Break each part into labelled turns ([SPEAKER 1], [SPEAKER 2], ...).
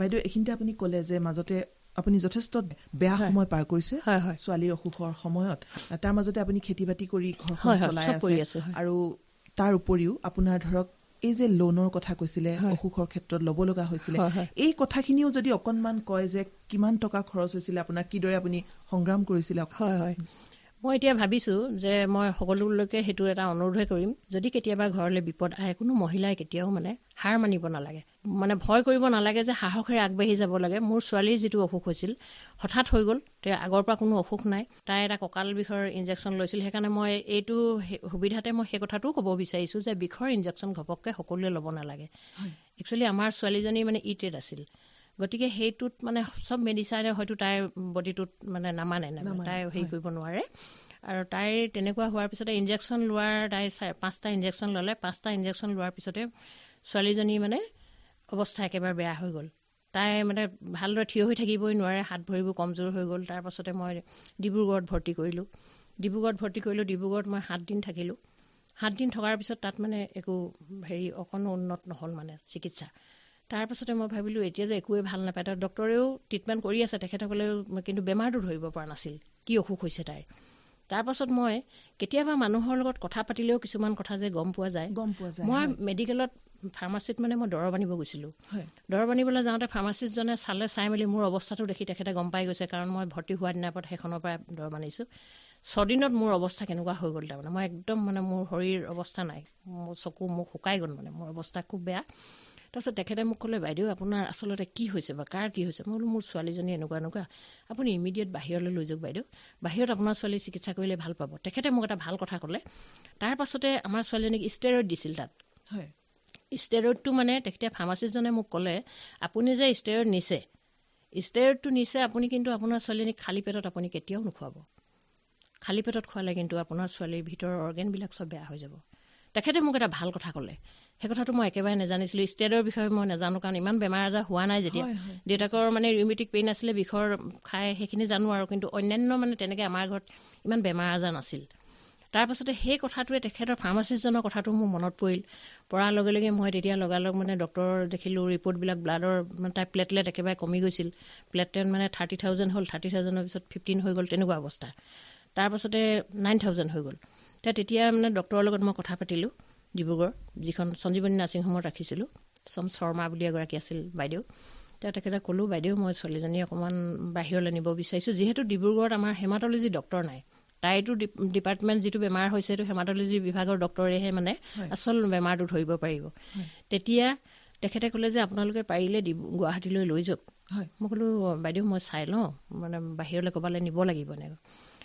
[SPEAKER 1] বাইদেউ এইখিনিতে আপুনি ক'লে যে মাজতে আপুনি যথেষ্ট বেয়া সময় পাৰ কৰিছে ছোৱালীৰ অসুখৰ সময়ত, তাৰ মাজতে আপুনি খেতি বাতি কৰি ঘৰখন চলাই আছে, আৰু তাৰ উপৰিও আপোনাৰ ধৰক এই যে লোনৰ কথা কৈছিলে অসুখৰ ক্ষেত্ৰত ল'ব লগা হৈছিলে, এই কথাখিনিও যদি অকণমান কয় যে কিমান টকা খৰচ হৈছিলে আপোনাৰ, কিদৰে আপুনি সংগ্ৰাম কৰিছিলে?
[SPEAKER 2] মই এতিয়া ভাবিছোঁ যে মই সকলোলৈকে সেইটো এটা অনুৰোধে কৰিম, যদি কেতিয়াবা ঘৰলৈ বিপদ আহে কোনো মহিলাই কেতিয়াও মানে হাৰ মানিব নালাগে, মানে ভয় কৰিব নালাগে, যে সাহসেৰে আগবাঢ়ি যাব লাগে। মোৰ ছোৱালীৰ যিটো অসুখ হৈছিল হঠাৎ হৈ গ'ল, তেওঁ আগৰ পৰা কোনো অসুখ নাই, তাই এটা কঁকাল বিষৰ ইনজেকশ্যন লৈছিল, সেইকাৰণে মই এইটো সুবিধাতে মই সেই কথাটোও ক'ব বিচাৰিছোঁ যে বিষৰ ইনজেকশ্যন ঘপককৈ সকলোৱে ল'ব নালাগে। একচুৱেলি আমাৰ ছোৱালীজনী মানে ইটেড আছিল, গতিকে সেইটোত মানে চব মেডিচাইনে হয়তো তাইৰ বডিটোত মানে নামানে, তাই হেৰি কৰিব নোৱাৰে। আৰু তাইৰ তেনেকুৱা হোৱাৰ পিছতে ইনজেকশ্যন লোৱাৰ তাই 5টা ইনজেকশ্যন ল'লে, 5টা ইনজেকশ্যন লোৱাৰ পিছতে ছোৱালীজনী মানে অৱস্থা একেবাৰে বেয়া হৈ গ'ল। তাই মানে ভালদৰে থিয় হৈ থাকিবই নোৱাৰে, হাত ভৰিবোৰ কমজোৰ হৈ গ'ল। তাৰপাছতে মই ডিব্ৰুগড়ত ভৰ্তি কৰিলোঁ। ডিব্ৰুগড়ত মই 7 দিন থাকিলোঁ। 7 দিন থকাৰ পিছত তাত মানে একো অকণো উন্নত নহ'ল মানে চিকিৎসা। তাৰপাছতে মই ভাবিলোঁ এতিয়া যে একোৱে ভাল নাপায়, তাত ডক্টৰেও ট্ৰিটমেণ্ট কৰি আছে তেখেতসকলেও, কিন্তু বেমাৰটো ধৰিব পৰা নাছিল কি অসুখ হৈছে তাইৰ। তাৰপাছত মই কেতিয়াবা মানুহৰ লগত কথা পাতিলেও কিছুমান কথা যে গম পোৱা যায়। মই মেডিকেলত ফাৰ্মাচীত মানে মই দৰৱ আনিব গৈছিলোঁ। দৰৱ আনিবলৈ যাওঁতে ফাৰ্মাচিষ্টজনে চাই মেলি মোৰ অৱস্থাটো দেখি তেখেতে গম পাই গৈছে, কাৰণ মই ভৰ্তি হোৱা দিনাৰ পৰা সেইখনৰ পৰা দৰৱ আনিছোঁ। 6 দিনত মোৰ অৱস্থা কেনেকুৱা হৈ গ'ল, তাৰমানে মই একদম মানে মোৰ শৰীৰ অৱস্থা নাই, মোৰ চকু মুখ শুকাই গ'ল, মানে মোৰ অৱস্থা খুব বেয়া। তাৰপিছত তেখেতে মোক ক'লে, বাইদেউ আপোনাৰ আচলতে কি হৈছে বা কাৰ কি হৈছে? মই বোলো মোৰ ছোৱালীজনী এনেকুৱা, আপুনি ইমিডিয়েট বাহিৰলৈ লৈ যাওক বাইদেউ, বাহিৰত আপোনাৰ ছোৱালী চিকিৎসা কৰিলে ভাল পাব। তেখেতে মোক এটা ভাল কথা ক'লে। তাৰপাছতে আমাৰ ছোৱালীজনীক ষ্টেৰইড দিছিল তাত। ষ্টেৰইডটো মানে তেখেতে ফাৰ্মাচিষ্টজনে মোক ক'লে, আপুনি যে ষ্টেৰইডটো নিছে আপুনি, কিন্তু আপোনাৰ ছোৱালীজনীক খালী পেটত আপুনি কেতিয়াও নোখোৱাব। খালী পেটত খোৱালে কিন্তু আপোনাৰ ছোৱালীৰ ভিতৰৰ অৰ্গেনবিলাক চব বেয়া হৈ যাব। তেখেতে মোক এটা ভাল কথা ক'লে, সেই কথাটো মই একেবাৰে নাজানিছিলোঁ। ষ্টেৰইডৰ বিষয়ে মই নাজানো, কাৰণ ইমান বেমাৰ আজাৰ হোৱা নাই যেতিয়া। দেউতাকৰ মানে ৰিউমেটিক পেইন আছিলে, বিষৰ খাই সেইখিনি জানো আৰু, কিন্তু অন্যান্য মানে তেনেকৈ আমাৰ ঘৰত ইমান বেমাৰ আজাৰ নাছিল। তাৰপাছতে সেই কথাটোৱে তেখেতৰ ফাৰ্মাচিষ্টজনৰ কথাটো মোৰ মনত পৰাৰ লগে লগে মই তেতিয়া লগালগ মানে ডক্টৰৰ দেখিলোঁ ৰিপৰ্টবিলাক, ব্লাডৰ মানে তাই প্লেটলেট একেবাৰে কমি গৈছিল। প্লেটলেট মানে 30,000 হ'ল, 30,000ৰ পিছত 15 হৈ গ'ল, তেনেকুৱা অৱস্থা। তাৰপাছতে 9,000 হৈ গ'ল। তেতিয়া মানে ডক্টৰৰ লগত মই কথা পাতিলোঁ, ডিব্ৰুগড় যিখন সঞ্জীৱনী নাৰ্ছিং হোমত ৰাখিছিলোঁ, শৰ্মা বুলি এগৰাকী আছিল বাইদেউ। তেখেতে ক'লোঁ, বাইদেউ মই ছোৱালীজনী অকণমান বাহিৰলৈ নিব বিচাৰিছোঁ, যিহেতু ডিব্ৰুগড়ত আমাৰ হেমাটলজি ডক্টৰ নাই। তাইতো ডিপাৰ্টমেণ্ট যিটো বেমাৰ হৈছে সেইটো হেমাটলজি বিভাগৰ ডক্টৰেহে মানে আচল বেমাৰটো ধৰিব পাৰিব। তেতিয়া তেখেতে ক'লে যে আপোনালোকে পাৰিলে গুৱাহাটীলৈ লৈ যাওক। মই ক'লোঁ, বাইদেউ মই চাই লওঁ, মানে বাহিৰলৈ ক'ৰবালৈ নিব লাগিব এনেকৈ।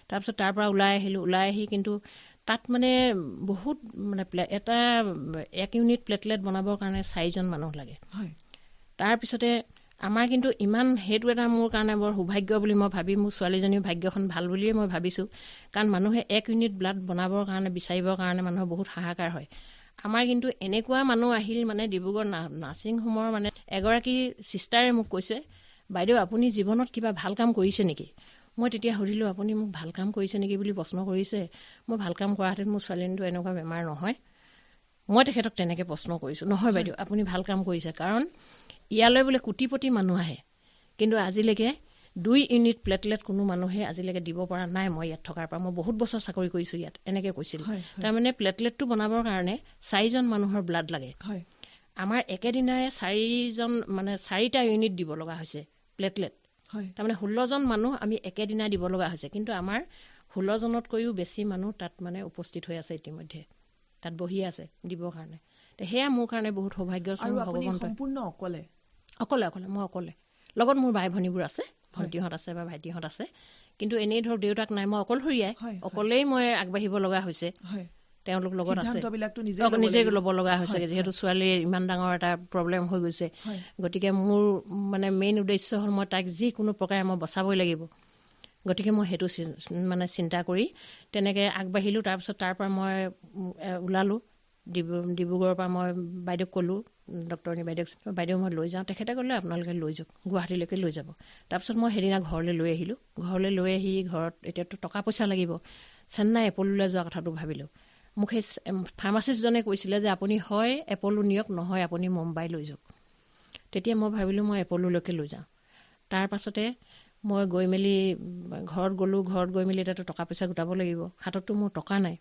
[SPEAKER 2] তাৰপিছত তাৰ পৰা ওলাই আহি কিন্তু তাত মানে বহুত মানে 1 ইউনিট প্লেটলেট বনাবৰ কাৰণে 4জন মানুহ লাগে। তাৰপিছতে আমাৰ কিন্তু ইমান, সেইটো এটা মোৰ কাৰণে বৰ সৌভাগ্য বুলি মই ভাবি, মোৰ ছোৱালীজনীও ভাগ্যখন ভাল বুলিয়ে মই ভাবিছোঁ, কাৰণ মানুহে 1 ইউনিট ব্লাড বনাবৰ কাৰণে বিচাৰিবৰ কাৰণে মানুহৰ বহুত হাহাকাৰ হয়। আমাৰ কিন্তু এনেকুৱা মানুহ আহিল, মানে ডিব্ৰুগড় নাৰ্ছিং হোমৰ মানে এগৰাকী চিষ্টাৰে মোক কৈছে, বাইদেউ আপুনি জীৱনত কিবা ভাল কাম কৰিছে নেকি? মই তেতিয়া সুধিলোঁ, আপুনি মোক ভাল কাম কৰিছে নেকি বুলি প্ৰশ্ন কৰিছে। মই ভাল কাম কৰাহেঁতেন মোৰ ছোৱালীজনীটো এনেকুৱা বেমাৰ নহয়। মই তেখেতক তেনেকৈ প্ৰশ্ন কৰিছোঁ। নহয় বাইদেউ, আপুনি ভাল কাম কৰিছে, কাৰণ ইয়ালৈ বোলে কোটিপতি মানুহ আহে, কিন্তু আজিলৈকে 2 ইউনিট প্লেটলেট কোনো মানুহে আজিলৈকে দিব পৰা নাই। মই ইয়াত থকাৰ পৰা, মই বহুত বছৰ চাকৰি কৰিছোঁ ইয়াত, এনেকৈ কৈছিল। তাৰমানে প্লেটলেটটো বনাবৰ কাৰণে 4জন মানুহৰ ব্লাড লাগে। আমাৰ একেদিনাৰে 4টা ইউনিট দিব লগা হৈছে প্লেটলেট। তাৰমানে 16জন মানুহ আমি একেদিনাই দিব লগা হৈছে, কিন্তু আমাৰ 16জনতকৈও বেছি মানুহ তাত মানে উপস্থিত হৈ আছে ইতিমধ্যে, তাত বহি আছে দিবৰ কাৰণে। সেয়া মোৰ কাৰণে বহুত সৌভাগ্যচন। অকলে মই অকলে, লগত মোৰ বাই ভনীবোৰ আছে, ভণ্টিহঁত আছে বা ভাইটিহঁত আছে, কিন্তু এনেই ধৰক দেউতাক নাই, মই অকলশৰীয়াই, অকলেই মই আগবাঢ়িব লগা হৈছে। তেওঁলোক লগত আছে, নিজে ল'ব লগা হৈছে, যিহেতু ছোৱালীৰ ইমান ডাঙৰ এটা প্ৰব্লেম হৈ গৈছে। গতিকে মোৰ মানে মেইন উদ্দেশ্য হ'ল মই তাইক যিকোনো প্ৰকাৰে মই বচাবই লাগিব। গতিকে মই সেইটো মানে চিন্তা কৰি তেনেকৈ আগবাঢ়িলোঁ। তাৰপিছত তাৰ পৰা মই ওলালোঁ ডিব্ৰুগড়ৰ পৰা। মই বাইদেউক ক'লোঁ, ডক্টৰনী বাইদেউ মই লৈ যাওঁ। তেখেতে ক'লে আপোনালোকে লৈ যাওক, গুৱাহাটীলৈকে লৈ যাব। তাৰপিছত মই সেইদিনা ঘৰলৈ লৈ আহিলোঁ। ঘৰলৈ লৈ আহি ঘৰত এতিয়াতো টকা পইচা লাগিব, চেন্নাই এপ'লোলৈ যোৱা কথাটো ভাবিলোঁ। মোক সেই ফাৰ্মাচিষ্টজনে কৈছিলে যে আপুনি হয় এপ'লো নিয়ক, নহয় আপুনি মুম্বাই লৈ যাওক। তেতিয়া মই ভাবিলোঁ মই এপ'লোলৈকে লৈ যাওঁ। তাৰ পাছতে মই গৈ মেলি ঘৰত গ'লোঁ। ঘৰত গৈ মেলি এতিয়াতো টকা পইচা গোটাব লাগিব, হাতততো মোৰ টকা নাই।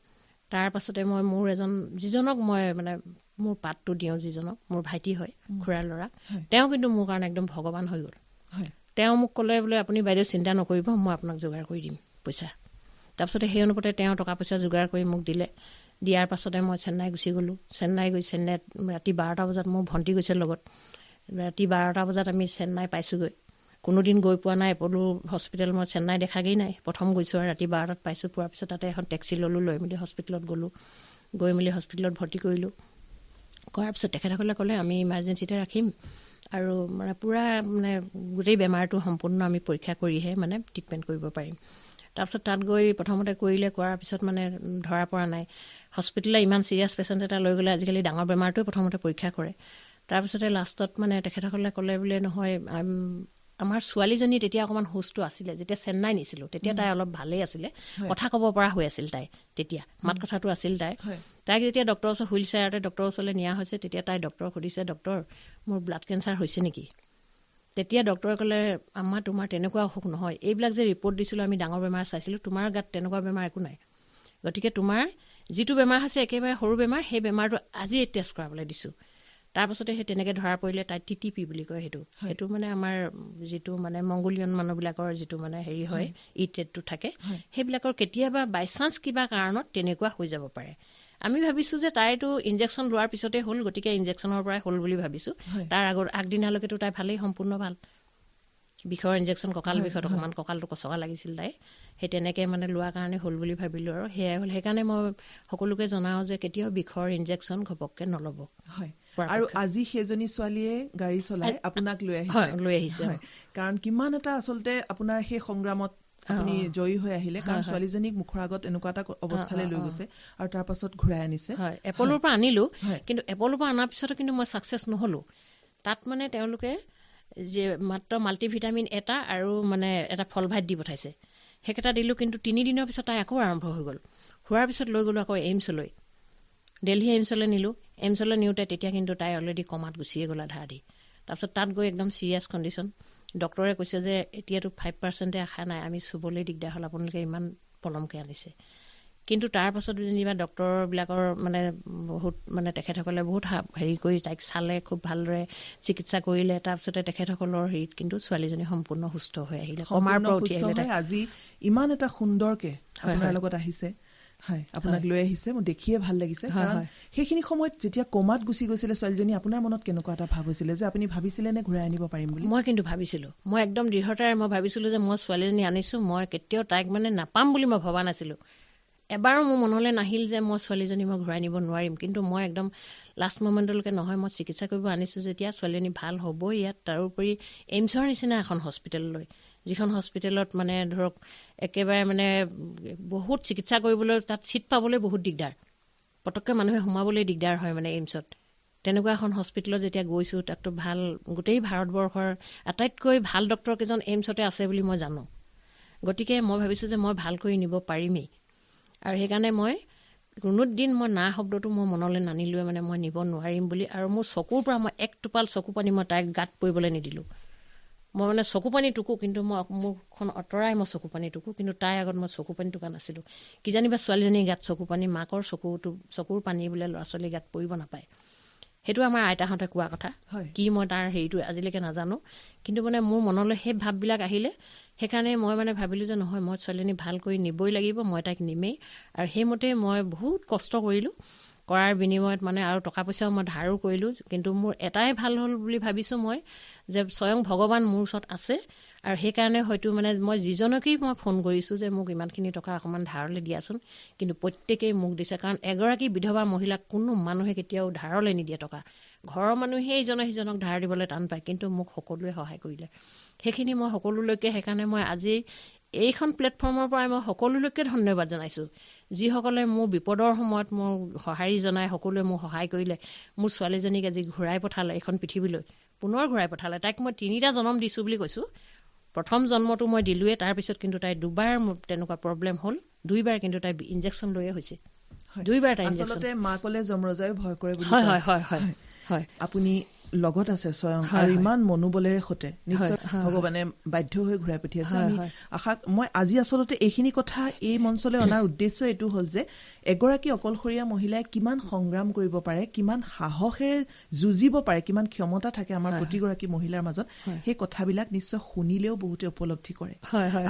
[SPEAKER 2] তাৰ পাছতে মই মোৰ যিজনক মই মানে মোৰ পাতটো দিওঁ, যিজনক মোৰ ভাইটি হয়, খুৰাৰ ল'ৰা, তেওঁ কিন্তু মোৰ কাৰণে একদম ভগৱান হৈ গ'ল। তেওঁ মোক ক'লে বোলে আপুনি বাইদেউ চিন্তা নকৰিব, মই আপোনাক যোগাৰ কৰি দিম পইচা। তাৰপিছতে সেই অনুপাতে তেওঁ টকা পইচা যোগাৰ কৰি মোক দিলে। দিয়াৰ পাছতে মই চেন্নাই গুচি গ'লোঁ। চেন্নাইত ৰাতি 12টা বজাত মোৰ ভণ্টি গৈছে লগত। ৰাতি 12টা বজাত আমি চেন্নাই পাইছোঁগৈ। কোনোদিন গৈ পোৱা নাই এপ'লো হস্পিটেল, মই চেন্নাই দেখাগেই নাই। প্ৰথম গৈছোঁ আৰু ৰাতি 12টাত পাইছোঁ। পোৱাৰ পিছত তাতে এখন টেক্সি ল'লোঁ, লৈ মেলি হস্পিটেলত গ'লোঁ। গৈ মেলি হস্পিটেলত ভৰ্তি কৰিলোঁ। কৰাৰ পিছত তেখেতসকলে ক'লে আমি ইমাৰ্জেঞ্চিতে ৰাখিম আৰু মানে পূৰা মানে গোটেই বেমাৰটো সম্পূৰ্ণ আমি পৰীক্ষা কৰিহে মানে ট্ৰিটমেণ্ট কৰিব পাৰিম। তাৰপিছত তাত গৈ প্ৰথমতে কৰাৰ পিছত মানে ধৰা পৰা নাই। হস্পিটেললৈ ইমান চিৰিয়াছ পেচেণ্ট এটা লৈ গ'লে আজিকালি ডাঙৰ বেমাৰটোৱে প্ৰথমতে পৰীক্ষা কৰে। তাৰপিছতে লাষ্টত মানে তেখেতসকলে ক'লে বোলে নহয়, আমাৰ ছোৱালীজনী তেতিয়া অকণমান হুচটো আছিলে। যেতিয়া চেন্নাই নিছিলোঁ তেতিয়া তাই অলপ ভালেই আছিলে, কথা ক'ব পৰা হৈ আছিল তাই, তেতিয়া মাত কথাটো আছিল তাই। তাইক যেতিয়া ডক্টৰৰ ওচৰত হুইল চেয়াৰতে ডক্টৰৰ ওচৰলৈ নিয়া হৈছে, তেতিয়া তাই ডক্টৰক সুধিছে, ডক্টৰ মোৰ ব্লাড কেঞ্চাৰ হৈছে নেকি? তেতিয়া ডক্টৰে ক'লে তোমাৰ তেনেকুৱা অসুখ নহয়, এইবিলাক যে ৰিপৰ্ট দিছিলোঁ আমি ডাঙৰ বেমাৰ চাইছিলোঁ, তোমাৰ গাত তেনেকুৱা বেমাৰ একো নাই। গতিকে তোমাৰ যিটো বেমাৰ হৈছে একেবাৰে সৰু বেমাৰ, সেই বেমাৰটো আজিয়ে টেষ্ট কৰাবলৈ দিছোঁ। তাৰপাছতে সেই তেনেকৈ ধৰা পৰিলে তাই TTP বুলি কয়। সেইটো মানে আমাৰ যিটো মানে মংগোলিয়ন মানুহবিলাকৰ যিটো মানে হেৰি হয়, ট্ৰেডটো থাকে, সেইবিলাকৰ কেতিয়াবা বাই চান্স কিবা কাৰণত তেনেকুৱা হৈ যাব পাৰে। আমি ভাবিছোঁ যে তাইতো ইনজেকশ্যন লোৱাৰ পিছতে হ'ল, গতিকে ইনজেকশ্যনৰ পৰাই হ'ল বুলি ভাবিছোঁ। তাৰ আগদিনালৈকেতো তাই ভালেই, সম্পূৰ্ণ ভাল। বিষৰ ইনজেকশ্যন, কঁকাল বিষত অকণমান কঁকালটো কচকা লাগিছিল তাই, সেই তেনেকৈ মানে লোৱাৰ কাৰণে হ'ল বুলি ভাবিলোঁ আৰু সেয়াই হ'ল। সেইকাৰণে মই সকলোকে জনাওঁ যে কেতিয়াও বিষৰ ইনজেকশ্যন ঘপককৈ নল'ব।
[SPEAKER 1] আৰু আজি সেইজনী ছোৱালীয়ে গাড়ী চলাই আপোনাক লৈ আহিছে, কাৰণ কিমান এটা আচলতে আপোনাৰ সেই সংগ্ৰামত আপুনি জয়ী হৈ আহিলে, কাৰণ ছোৱালীজনীক মুখৰ আগত এনেকুৱা এটা অৱস্থালৈ লৈ গৈছে আৰু তাৰ পাছত ঘূৰাই আনিছে।
[SPEAKER 2] এপ'লোৰ পৰা আনিলোঁ, কিন্তু এপ'লোৰ পৰা অনাৰ পিছতো কিন্তু মই ছাকচেছ নহ'লোঁ। তাত মানে তেওঁলোকে যে মাত্ৰ মাল্টিভিটামিন এটা আৰু মানে এটা ফলভাইট দি পঠাইছে, সেইকেইটা দিলোঁ। কিন্তু 3 দিনৰ পিছত তাই আকৌ আৰম্ভ হৈ গ'ল। হোৱাৰ পিছত লৈ গ'লোঁ আকৌ এইমছলৈ, দিল্লী এইমছলৈ নিলোঁ। এইমছলৈ নিওঁতে তেতিয়া কিন্তু তাই অলৰেডি কমাত গুচিয়ে গ'ল আধা আধি। তাৰপিছত তাত গৈ একদম চিৰিয়াছ কণ্ডিশ্যন। ডক্টৰে কৈছে যে এতিয়াতো 5% আশা নাই, আমি চুবলৈ দিগদাৰ হ'ল, আপোনালোকে ইমান পলমকৈ আনিছে। কিন্তু তাৰ পাছত যেনিবা ডক্টৰবিলাকৰ মানে বহুত মানে তেখেতসকলে বহুত হেৰি কৰি তাইক চালে, খুব ভালদৰে চিকিৎসা কৰিলে। তাৰপিছতে তেখেতসকলৰ হেৰিত কিন্তু ছোৱালীজনী সম্পূৰ্ণ সুস্থ হৈ আহিলে, কমাৰ পৰা উঠি আহিলে।
[SPEAKER 1] আজি ইমান এটা সুন্দৰকে আপোনাৰ লগত আহিছে, আপোনাক লৈ আহিছে, মোৰ দেখিয়ে ভাল লাগিছে। কাৰণ সেইখিনি সময়ত যেতিয়া কমাত গুচি গৈছিলে ছোৱালীজনী, আপোনাৰ মনত কেনেকুৱা এটা ভাৱ হৈছিলে যে আপুনি ভাবিছিলে নে ঘূৰাই আনিব পাৰিম বুলি?
[SPEAKER 2] মই কিন্তু ভাবিছিলোঁ, মই একদম দৃঢ়তাৰে মই ভাবিছিলোঁ যে মই ছোৱালীজনী আনিছোঁ, মই কেতিয়াও তাইক মানে নাপাম বুলি মই ভবা নাছিলোঁ। এবাৰো মোৰ মনলৈ নাহিল যে মই ছোৱালীজনী মই ঘূৰাই নিব নোৱাৰিম। কিন্তু মই একদম লাষ্ট মমেণ্টলৈকে নহয়, মই চিকিৎসা কৰিব আনিছোঁ যেতিয়া ছোৱালীজনী ভাল হ'ব ইয়াত। তাৰোপৰি এইমছৰ নিচিনা এখন হস্পিটেললৈ, যিখন হস্পিটেলত মানে ধৰক একেবাৰে মানে বহুত চিকিৎসা কৰিবলৈ, তাত ছিট পাবলৈ বহুত দিগদাৰ, পটককৈ মানুহে সোমাবলৈ দিগদাৰ হয় মানে এইমছত। তেনেকুৱা এখন হস্পিটেলত যেতিয়া গৈছোঁ, তাততো ভাল, গোটেই ভাৰতবৰ্ষৰ আটাইতকৈ ভাল ডক্টৰ কেইজন এইমছতে আছে বুলি মই জানো। গতিকে মই ভাবিছোঁ যে মই ভাল কৰি নিব পাৰিমেই। আৰু সেইকাৰণে মই কোনোদিন মই না শব্দটো মই মনলৈ নানিলোৱে, মানে মই নিব নোৱাৰিম বুলি। আৰু মোৰ চকুৰ পৰা মই এক টোপাল চকু পানী মই তাইক গাত পৰিবলৈ নিদিলোঁ। মই মানে চকু পানী টুকু, কিন্তু মই মুখখন আঁতৰাই মই চকু পানী টুকু, কিন্তু তাইৰ আগত মই চকু পানী টুকা নাছিলোঁ। কিজানিবা ছোৱালীজনীৰ গাত চকু পানী, মাকৰ চকুৰ পানী বোলে ল'ৰা ছোৱালীৰ গাত পৰিব নাপায়। সেইটো আমাৰ আইতাহঁতে কোৱা কথা, কি মই তাৰ হেৰিটো আজিলৈকে নাজানো। কিন্তু মানে মোৰ মনলৈ সেই ভাৱবিলাক আহিলে, সেইকাৰণে মই মানে ভাবিলোঁ যে নহয়, মই ছোৱালীজনী ভাল কৰি নিবই লাগিব, মই তাইক নিমেই। আৰু সেইমতে মই বহুত কষ্ট কৰিলোঁ, কৰাৰ বিনিময়ত মানে আৰু টকা পইচাও মই ধাৰো কৰিলোঁ। কিন্তু মোৰ এটাই ভাল হ'ল বুলি ভাবিছোঁ মই, যে স্বয়ং ভগৱান মোৰ ওচৰত আছে। আৰু সেইকাৰণে হয়তো মানে মই যিজনকেই মই ফোন কৰিছোঁ যে মোক ইমানখিনি টকা অকণমান ধাৰলৈ দিয়াচোন, কিন্তু প্ৰত্যেকেই মোক দিছে। কাৰণ এগৰাকী বিধৱা মহিলাক কোনো মানুহে কেতিয়াও ধাৰলৈ নিদিয়ে টকা। ঘৰৰ মানুহে ইজনে সিজনক ধাৰ দিবলৈ টান পায়, কিন্তু মোক সকলোৱে সহায় কৰিলে। সেইখিনি মই সকলোলৈকে, সেইকাৰণে মই আজি এইখন প্লেটফৰ্মৰ পৰাই মই সকলোলৈকে ধন্যবাদ জনাইছোঁ, যিসকলে মোৰ বিপদৰ সময়ত মোৰ সঁহাৰি জনাই, সকলোৱে মোক সহায় কৰিলে। মোৰ ছোৱালীজনীক আজি ঘূৰাই পঠালে এইখন পৃথিৱীলৈ, পুনৰ ঘূৰাই পঠালে। তাইক মই 3টা জন্ম দিছোঁ বুলি কৈছোঁ। প্ৰথম জন্মটো মই দিলোঁৱে, তাৰপিছত কিন্তু তাই 2বাৰ তেনেকুৱা প্ৰব্লেম হ'ল, 2বাৰ কিন্তু তাই ইনজেকশ্যন লৈয়ে হৈছে, 2বাৰ তাই ইনজেকশ্যন।
[SPEAKER 1] আচলতে মাকলে যমৰজাই ভয় কৰে বুলি
[SPEAKER 2] হয়।
[SPEAKER 1] আপুনি লগত আছে স্বয়ং আৰু ইমান মনোবলেৰে সতে নিশ্চয় ভগৱানে বাধ্য হৈ ঘূৰাই পঠিয়াইছে। আমি আশা মই আজি আচলতে এইখিনি কথা এই মঞ্চলৈ অনাৰ উদ্দেশ্য এইটো হ'ল যে এগৰাকী অকলশৰীয়া মহিলাই কিমান সংগ্ৰাম কৰিব পাৰে, কিমান সাহসেৰে যুঁজিব পাৰে, কিমান ক্ষমতা থাকে আমাৰ প্ৰতিগৰাকী মহিলাৰ মাজত, সেই কথাবিলাক নিশ্চয় শুনিলেও বহুতে উপলব্ধি কৰে।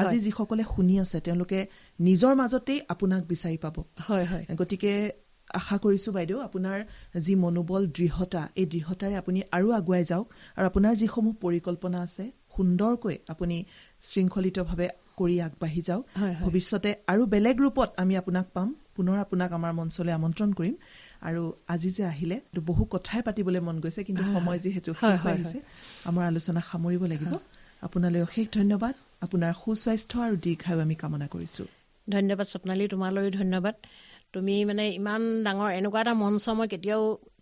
[SPEAKER 1] আজি যিসকলে শুনি আছে তেওঁলোকে নিজৰ মাজতেই আপোনাক বিচাৰি পাব। গতিকে আশা কৰিছো বাইদেউ আপোনাৰ যি মনোবল, দৃঢ়তা, এই দৃঢ়তাৰে আপুনি আৰু আগুৱাই যাওক আৰু আপোনাৰ যিসমূহ পৰিকল্পনা আছে সুন্দৰকৈ আপুনি শৃংখলিতভাৱে কৰি আগবাঢ়ি যাওক। ভৱিষ্যতে আৰু বেলেগ ৰূপত আমি আপোনাক পাম, পুনৰ আপোনাক আমাৰ মঞ্চলৈ আমন্ত্ৰণ কৰিম। আৰু আজি যে আহিলে বহু কথাই পাতিবলৈ মন গৈছে, কিন্তু সময় যিহেতু শেষ হৈ আহিছে আমাৰ আলোচনা সামৰিব লাগিব। আপোনালৈ অশেষ ধন্যবাদ। আপোনাৰ সুস্বাস্থ্য আৰু দীৰ্ঘায়ু আমি কামনা কৰিছো।
[SPEAKER 2] ধন্যবাদ স্বপ্নালী, তোমালৈও ধন্যবাদ। তুমি মানে ইমান ডাঙৰ এনেকুৱা এটা মঞ্চ মই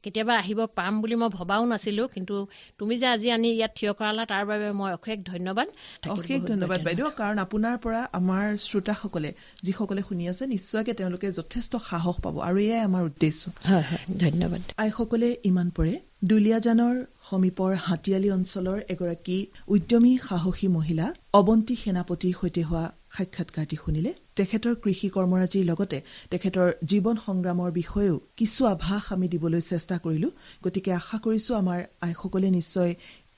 [SPEAKER 2] কেতিয়াবা আহিব পাম বুলি মই ভবাও নাছিলো, কিন্তু তুমি যে আজি আনি ইয়াত থিয় কৰালা তাৰ বাবে মই অশেষ ধন্যবাদ।
[SPEAKER 1] অশেষ ধন্যবাদ বাইদেউ, কাৰণ আপোনাৰ পৰা আমাৰ শ্ৰোতাসকলে যিসকলে শুনি আছে নিশ্চয়কৈ তেওঁলোকে যথেষ্ট সাহস পাব আৰু এয়াই আমাৰ উদ্দেশ্য।
[SPEAKER 2] ধন্যবাদ।
[SPEAKER 1] আইসকলে ইমান পৰে দুলীয়াজানৰ সমীপৰ হাতীয়ালী অঞ্চলৰ এগৰাকী উদ্যমী সাহসী মহিলা অৱন্তী সেনাপতিৰ সৈতে হোৱা সাক্ষাৎকাৰটি শুনিলে। তেখেতৰ কৃষি কৰ্মৰাজিৰ লগতে তেখেতৰ জীৱন সংগ্ৰামৰ বিষয়েও কিছু আভাস আমি দিবলৈ চেষ্টা কৰিলো। গতিকে আশা কৰিছো আমাৰ আইসকলে নিশ্চয়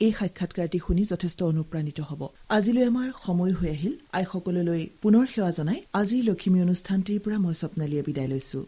[SPEAKER 1] এই সাক্ষাৎকাৰটি শুনি যথেষ্ট অনুপ্ৰাণিত হ'ব। আজিলৈ আমাৰ সময় হৈ আহিল। আইসকললৈ পুনৰ সেৱা জনাই আজিৰ লখিমী অনুষ্ঠানটিৰ পৰা মই স্বপ্নালীয়ে বিদায় লৈছো।